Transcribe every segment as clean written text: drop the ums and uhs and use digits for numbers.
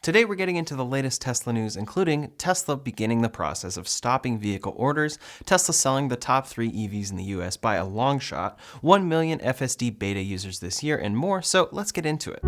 Today we're getting into the latest Tesla news, including Tesla beginning the process of stopping vehicle orders, Tesla selling the top 3 EVs in the US by a long shot, 1 million FSD Beta users this year, and more, so let's get into it.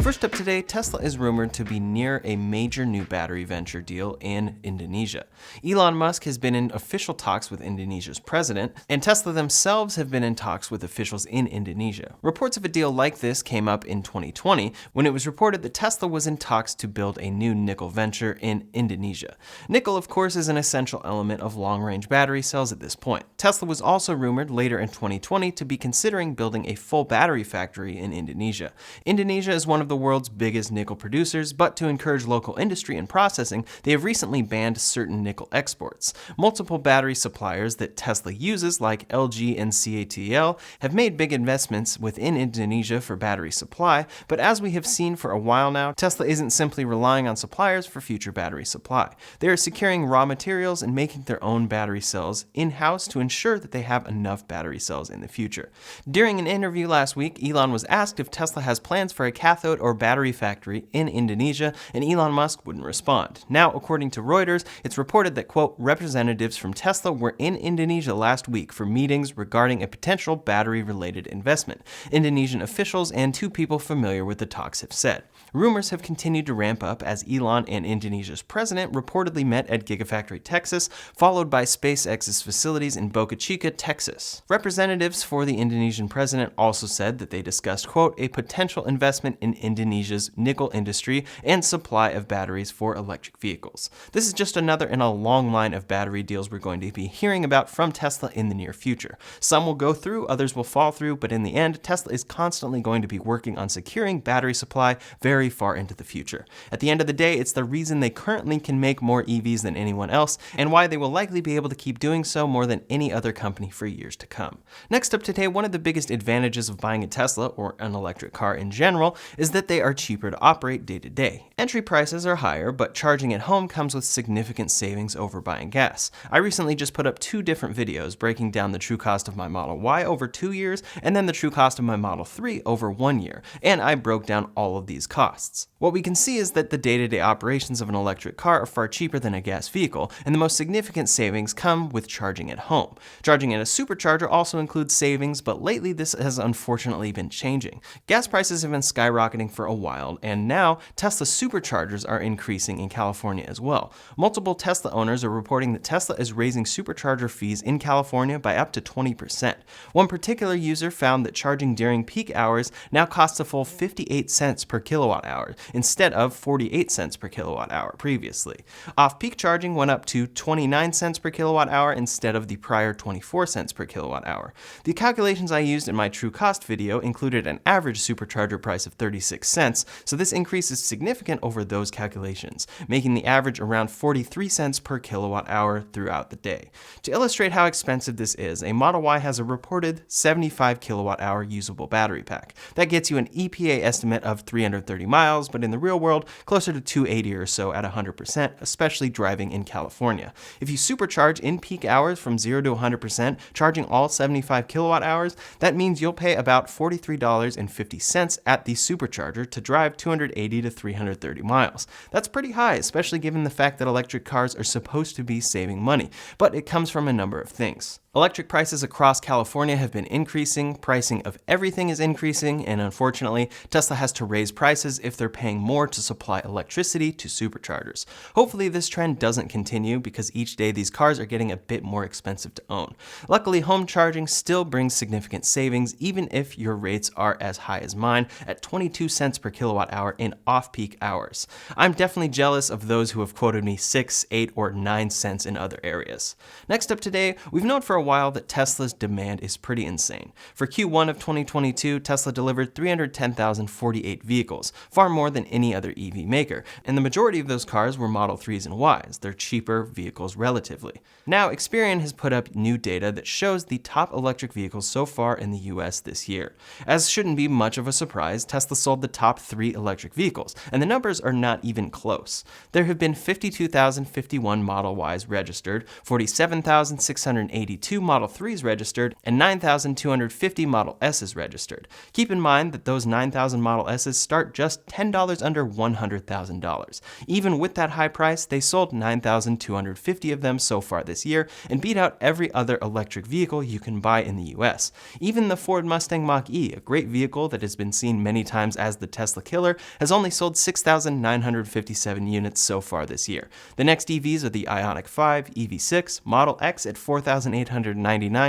First up today, Tesla is rumored to be near a major new battery venture deal in Indonesia. Elon Musk has been in official talks with Indonesia's president, and Tesla themselves have been in talks with officials in Indonesia. Reports of a deal like this came up in 2020 when it was reported that Tesla was in talks to build a new nickel venture in Indonesia. Nickel, of course, is an essential element of long-range battery cells at this point. Tesla was also rumored later in 2020 to be considering building a full battery factory in Indonesia. Indonesia is one of the world's biggest nickel producers, but to encourage local industry and processing, they have recently banned certain nickel exports. Multiple battery suppliers that Tesla uses, like LG and CATL, have made big investments within Indonesia for battery supply, but as we have seen for a while now, Tesla isn't simply relying on suppliers for future battery supply. They are securing raw materials and making their own battery cells in-house to ensure that they have enough battery cells in the future. During an interview last week, Elon was asked if Tesla has plans for a cathode or battery factory in Indonesia, and Elon Musk wouldn't respond. Now, according to Reuters, it's reported that, quote, representatives from Tesla were in Indonesia last week for meetings regarding a potential battery-related investment. Indonesian officials and 2 people familiar with the talks have said. Rumors have continued to ramp up as Elon and Indonesia's president reportedly met at Gigafactory Texas, followed by SpaceX's facilities in Boca Chica, Texas. Representatives for the Indonesian president also said that they discussed, quote, a potential investment in Indonesia's nickel industry and supply of batteries for electric vehicles. This is just another in a long line of battery deals we're going to be hearing about from Tesla in the near future. Some will go through, others will fall through, but in the end, Tesla is constantly going to be working on securing battery supply very far into the future. At the end of the day, it's the reason they currently can make more EVs than anyone else, and why they will likely be able to keep doing so more than any other company for years to come. Next up today, one of the biggest advantages of buying a Tesla, or an electric car in general, is that they are cheaper to operate day to day. Entry prices are higher, but charging at home comes with significant savings over buying gas. I recently just put up 2 different videos breaking down the true cost of my Model Y over 2 years, and then the true cost of my Model 3 over 1 year, and I broke down all of these costs. What we can see is that the day-to-day operations of an electric car are far cheaper than a gas vehicle, and the most significant savings come with charging at home. Charging at a supercharger also includes savings, but lately this has unfortunately been changing. Gas prices have been skyrocketing for a while, and now Tesla superchargers are increasing in California as well. Multiple Tesla owners are reporting that Tesla is raising supercharger fees in California by up to 20%. One particular user found that charging during peak hours now costs a full 58 cents per kilowatt hour instead of 48 cents per kilowatt hour previously. Off-peak charging went up to 29 cents per kilowatt hour instead of the prior 24 cents per kilowatt hour. The calculations I used in my true cost video included an average supercharger price of 36 cents, so this increase is significant over those calculations, making the average around 43 cents per kilowatt hour throughout the day. To illustrate how expensive this is, a Model Y has a reported 75 kilowatt hour usable battery pack. That gets you an EPA estimate of 330 miles, but in the real world, closer to 280 or so at 100%, especially driving in California. If you supercharge in peak hours from 0 to 100%, charging all 75 kilowatt hours, that means you'll pay about $43.50 at the supercharger to drive 280 to 330 miles. That's pretty high, especially given the fact that electric cars are supposed to be saving money, but it comes from a number of things. Electric prices across California have been increasing, pricing of everything is increasing, and unfortunately, Tesla has to raise prices if they're paying more to supply electricity to superchargers. Hopefully this trend doesn't continue because each day these cars are getting a bit more expensive to own. Luckily, home charging still brings significant savings even if your rates are as high as mine at 22 cents per kilowatt hour in off-peak hours. I'm definitely jealous of those who have quoted me 6, 8, or 9 cents in other areas. Next up today, we've known for a while that Tesla's demand is pretty insane. For Q1 of 2022, Tesla delivered 310,048 vehicles, far more than any other EV maker, and the majority of those cars were Model 3s and Ys. They're cheaper vehicles relatively. Now, Experian has put up new data that shows the top electric vehicles so far in the US this year. As shouldn't be much of a surprise, Tesla sold the top 3 electric vehicles, and the numbers are not even close. There have been 52,051 Model Ys registered, 47,682 2 Model 3s registered and 9,250 Model S's registered. Keep in mind that those 9,000 Model S's start just $10 under $100,000. Even with that high price, they sold 9,250 of them so far this year and beat out every other electric vehicle you can buy in the US. Even the Ford Mustang Mach-E, a great vehicle that has been seen many times as the Tesla killer, has only sold 6,957 units so far this year. The next EVs are the Ioniq 5, EV6, Model X at 4,899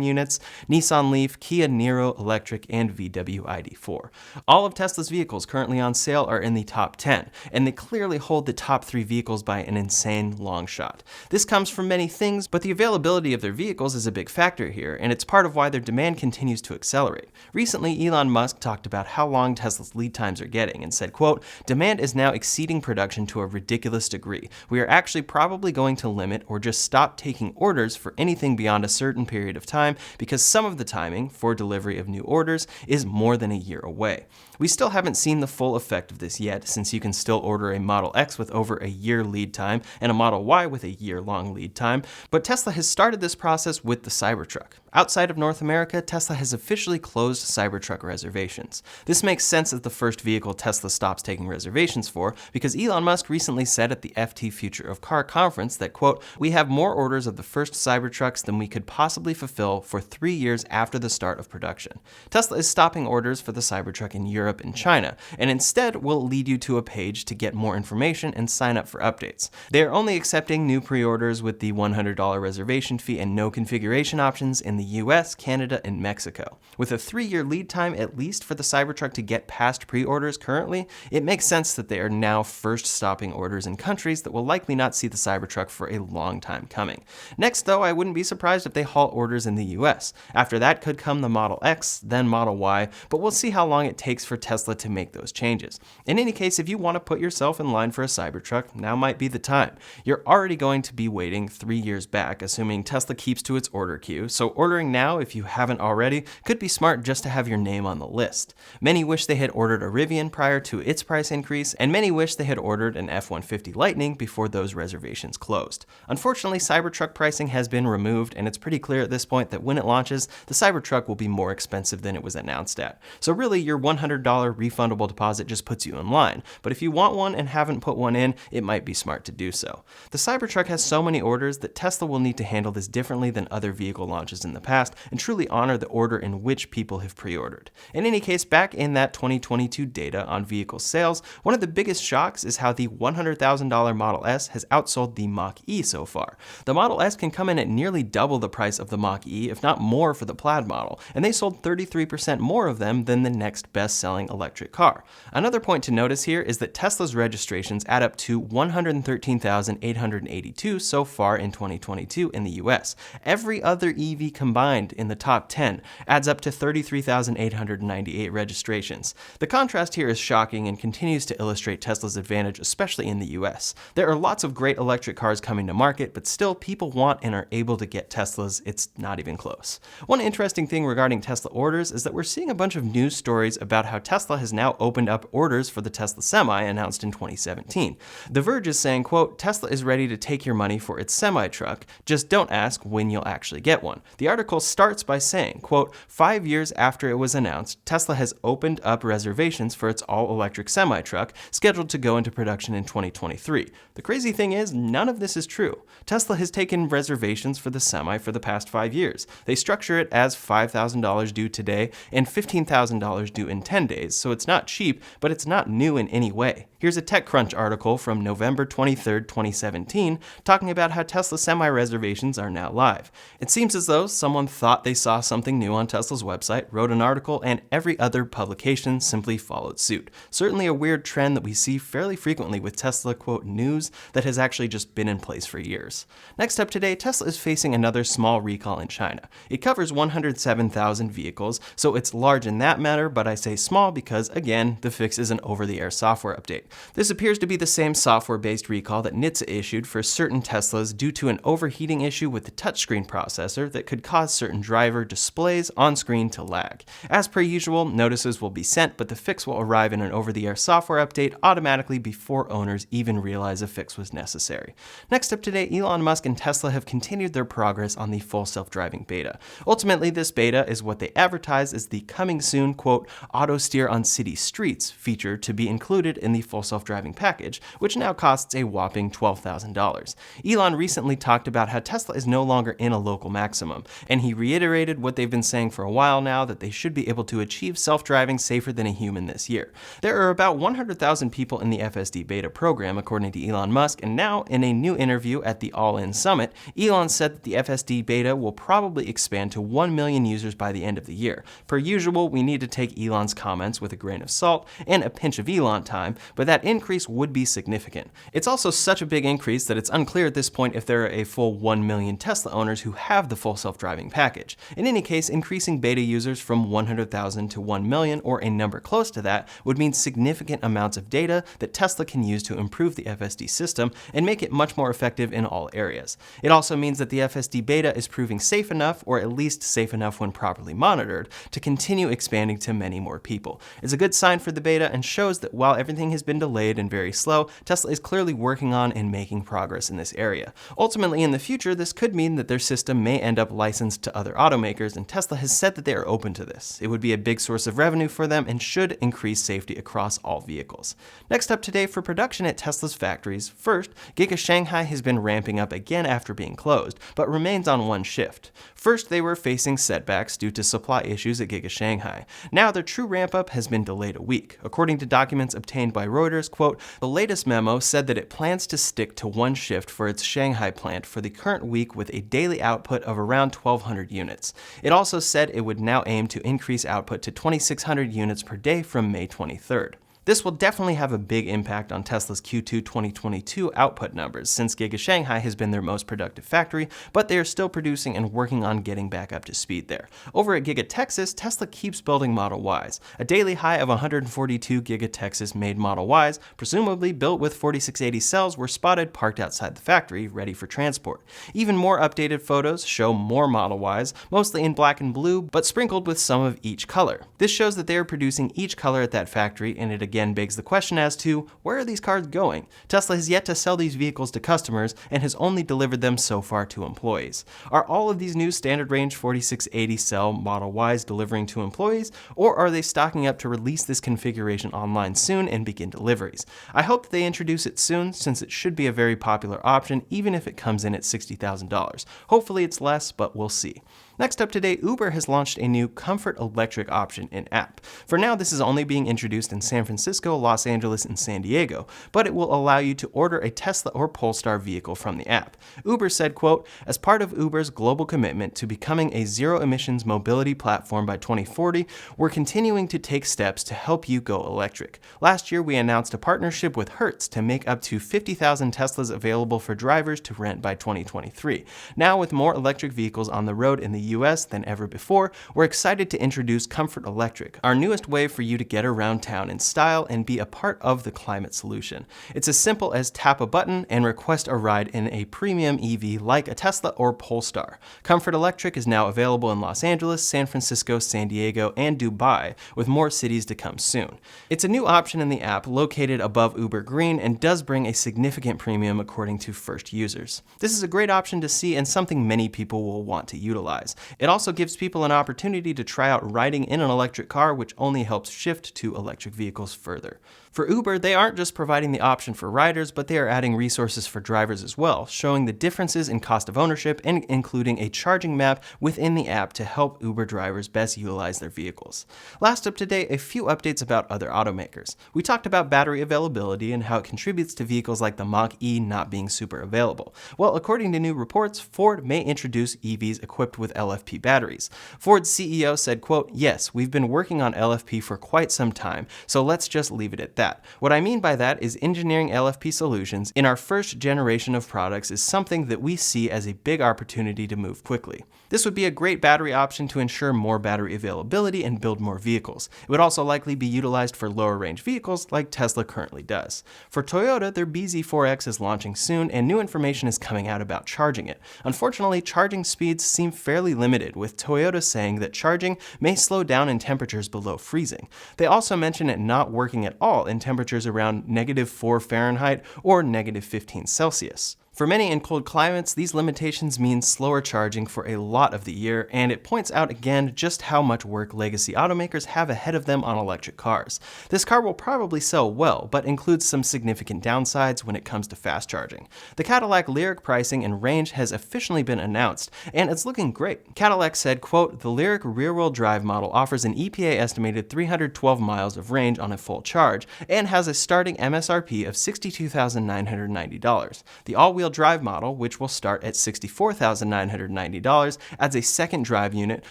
units, Nissan Leaf, Kia Niro Electric, and VW ID4. All of Tesla's vehicles currently on sale are in the top 10, and they clearly hold the top 3 vehicles by an insane long shot. This comes from many things, but the availability of their vehicles is a big factor here, and it's part of why their demand continues to accelerate. Recently, Elon Musk talked about how long Tesla's lead times are getting and said, quote, "Demand is now exceeding production to a ridiculous degree. We are actually probably going to limit or just stop taking orders for anything beyond a certain period of time because some of the timing for delivery of new orders is more than a year away." We still haven't seen the full effect of this yet, since you can still order a Model X with over a year lead time and a Model Y with a year-long lead time, but Tesla has started this process with the Cybertruck. Outside of North America, Tesla has officially closed Cybertruck reservations. This makes sense as the first vehicle Tesla stops taking reservations for, because Elon Musk recently said at the FT Future of Car conference that, quote, "We have more orders of the first Cybertrucks than we could possibly fulfill for 3 years after the start of production." Tesla is stopping orders for the Cybertruck in Europe and China, and instead will lead you to a page to get more information and sign up for updates. They are only accepting new pre-orders with the $100 reservation fee and no configuration options in the US, Canada, and Mexico. With a 3-year lead time at least for the Cybertruck to get past pre-orders currently, it makes sense that they are now first stopping orders in countries that will likely not see the Cybertruck for a long time coming. Next, though, I wouldn't be surprised if they halt orders in the US. After that could come the Model X, then Model Y, but we'll see how long it takes for Tesla to make those changes. In any case, if you want to put yourself in line for a Cybertruck, now might be the time. You're already going to be waiting 3 years back, assuming Tesla keeps to its order queue, so ordering now, if you haven't already, could be smart just to have your name on the list. Many wish they had ordered a Rivian prior to its price increase, and many wish they had ordered an F-150 Lightning before those reservations closed. Unfortunately, Cybertruck pricing has been removed, and it's pretty clear at this point that when it launches, the Cybertruck will be more expensive than it was announced at. So really, your $100 refundable deposit just puts you in line, but if you want one and haven't put one in, it might be smart to do so. The Cybertruck has so many orders that Tesla will need to handle this differently than other vehicle launches in the past and truly honor the order in which people have pre-ordered. In any case, back in that 2022 data on vehicle sales, one of the biggest shocks is how the $100,000 Model S has outsold the Mach-E so far. The Model S can come in at nearly double the price of the Mach-E, if not more, for the Plaid model, and they sold 33% more of them than the next best-selling electric car. Another point to notice here is that Tesla's registrations add up to 113,882 so far in 2022 in the US. Every other EV combined in the top 10 adds up to 33,898 registrations. The contrast here is shocking and continues to illustrate Tesla's advantage, especially in the US. There are lots of great electric cars coming to market, but still people want and are able to get Teslas. It's not even close. One interesting thing regarding Tesla orders is that we're seeing a bunch of news stories about how Tesla has now opened up orders for the Tesla Semi announced in 2017. The Verge is saying, quote, "Tesla is ready to take your money for its semi-truck, just don't ask when you'll actually get one." The article starts by saying, quote, "5 years after it was announced, Tesla has opened up reservations for its all-electric semi-truck, scheduled to go into production in 2023. The crazy thing is, none of this is true. Tesla has taken reservations for the Semi for the past 5 years. They structure it as $5,000 due today and $15,000 due in 10 days, so it's not cheap, but it's not new in any way. Here's a TechCrunch article from November 23rd, 2017, talking about how Tesla Semi reservations are now live. It seems as though someone thought they saw something new on Tesla's website, wrote an article, and every other publication simply followed suit. Certainly a weird trend that we see fairly frequently with Tesla, quote, news that has actually just been in place for years. Next up today, Tesla is facing another small recall in China. It covers 107,000 vehicles, so it's large in that matter, but I say small because, again, the fix is an over-the-air software update. This appears to be the same software-based recall that NHTSA issued for certain Teslas due to an overheating issue with the touchscreen processor that could cause certain driver displays on screen to lag. As per usual, notices will be sent, but the fix will arrive in an over-the-air software update automatically before owners even realize a fix was necessary. Next up today, Elon Musk and Tesla have continued their progress on the full self-driving beta. Ultimately, this beta is what they advertise as the coming soon, quote, auto steer on city streets feature to be included in the full self-driving package, which now costs a whopping $12,000. Elon recently talked about how Tesla is no longer in a local maximum, and he reiterated what they've been saying for a while now, that they should be able to achieve self-driving safer than a human this year. There are about 100,000 people in the FSD Beta program, according to Elon Musk, and now in a new interview at the All In Summit, Elon said that the FSD Beta will probably expand to 1 million users by the end of the year. Per usual, we need to take Elon's comments with a grain of salt and a pinch of Elon time, but that increase would be significant. It's also such a big increase that it's unclear at this point if there are a full 1 million Tesla owners who have the full self-driving package. In any case, increasing beta users from 100,000 to 1 million, or a number close to that, would mean significant amounts of data that Tesla can use to improve the FSD system and make it much more effective in all areas. It also means that the FSD Beta is proving safe enough, or at least safe enough when properly monitored, to continue expanding to many more people. It's a good sign for the beta and shows that while everything has been delayed and very slow, Tesla is clearly working on and making progress in this area. Ultimately, in the future, this could mean that their system may end up licensed to other automakers, and Tesla has said that they are open to this. It would be a big source of revenue for them and should increase safety across all vehicles. Next up today, for production at Tesla's factories, first, Giga Shanghai has been ramping up again after being closed, but remains on one shift. First, they were facing setbacks due to supply issues at Giga Shanghai. Now their true ramp-up has been delayed a week. According to documents obtained by Reuters, quote, the latest memo said that it plans to stick to one shift for its Shanghai plant for the current week with a daily output of around 1,200 units. It also said it would now aim to increase output to 2,600 units per day from May 23rd. This will definitely have a big impact on Tesla's Q2 2022 output numbers, since Giga Shanghai has been their most productive factory, but they are still producing and working on getting back up to speed there. Over at Giga Texas, Tesla keeps building Model Ys. A daily high of 142 Giga Texas made Model Ys, presumably built with 4680 cells, were spotted parked outside the factory, ready for transport. Even more updated photos show more Model Ys, mostly in black and blue, but sprinkled with some of each color. This shows that they are producing each color at that factory, and it again begs the question as to, where are these cars going? Tesla has yet to sell these vehicles to customers and has only delivered them so far to employees. Are all of these new standard range 4680 cell Model Ys delivering to employees, or are they stocking up to release this configuration online soon and begin deliveries? I hope that they introduce it soon, since it should be a very popular option, even if it comes in at $60,000. Hopefully it's less, but we'll see. Next up today, Uber has launched a new Comfort Electric option in-app. For now, this is only being introduced in San Francisco, Los Angeles, and San Diego, but it will allow you to order a Tesla or Polestar vehicle from the app. Uber said, quote, as part of Uber's global commitment to becoming a zero-emissions mobility platform by 2040, we're continuing to take steps to help you go electric. Last year, we announced a partnership with Hertz to make up to 50,000 Teslas available for drivers to rent by 2023. Now, with more electric vehicles on the road in the US than ever before, we're excited to introduce Comfort Electric, our newest way for you to get around town in style and be a part of the climate solution. It's as simple as tap a button and request a ride in a premium EV like a Tesla or Polestar. Comfort Electric is now available in Los Angeles, San Francisco, San Diego, and Dubai, with more cities to come soon. It's a new option in the app located above Uber Green and does bring a significant premium according to first users. This is a great option to see and something many people will want to utilize. It also gives people an opportunity to try out riding in an electric car, which only helps shift to electric vehicles further. For Uber, they aren't just providing the option for riders, but they are adding resources for drivers as well, showing the differences in cost of ownership and including a charging map within the app to help Uber drivers best utilize their vehicles. Last up today, a few updates about other automakers. We talked about battery availability and how it contributes to vehicles like the Mach-E not being super available. Well, according to new reports, Ford may introduce EVs equipped with LFP batteries. Ford's CEO said, quote, yes, we've been working on LFP for quite some time, so let's let's just leave it at that. What I mean by that is engineering LFP solutions in our first generation of products is something that we see as a big opportunity to move quickly. This would be a great battery option to ensure more battery availability and build more vehicles. It would also likely be utilized for lower range vehicles like Tesla currently does. For Toyota, their BZ4X is launching soon and new information is coming out about charging it. Unfortunately, charging speeds seem fairly limited, with Toyota saying that charging may slow down in temperatures below freezing. They also mention it not working at all in temperatures around -4 Fahrenheit or -15 Celsius. For many in cold climates, these limitations mean slower charging for a lot of the year, and it points out again just how much work legacy automakers have ahead of them on electric cars. This car will probably sell well, but includes some significant downsides when it comes to fast charging. The Cadillac Lyriq pricing and range has officially been announced, and it's looking great. Cadillac said, quote, "The Lyriq rear-wheel drive model offers an EPA estimated 312 miles of range on a full charge, and has a starting MSRP of $62,990. The all-wheel drive model, which will start at $64,990, adds a second drive unit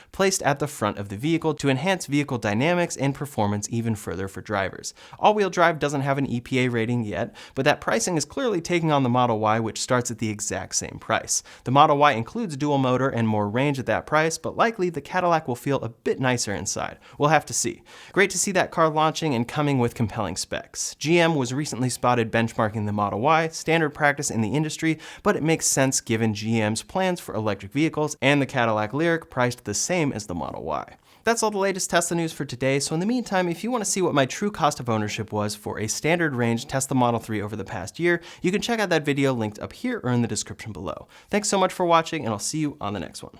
placed at the front of the vehicle to enhance vehicle dynamics and performance even further for drivers. All-wheel drive doesn't have an EPA rating yet, but that pricing is clearly taking on the Model Y, which starts at the exact same price. The Model Y includes dual motor and more range at that price, but likely the Cadillac will feel a bit nicer inside. We'll have to see. Great to see that car launching and coming with compelling specs. GM was recently spotted benchmarking the Model Y, standard practice in the industry, but it makes sense given GM's plans for electric vehicles and the Cadillac Lyriq priced the same as the Model Y. That's all the latest Tesla news for today, so in the meantime, if you want to see what my true cost of ownership was for a standard range Tesla Model 3 over the past year, you can check out that video linked up here or in the description below. Thanks so much for watching, and I'll see you on the next one.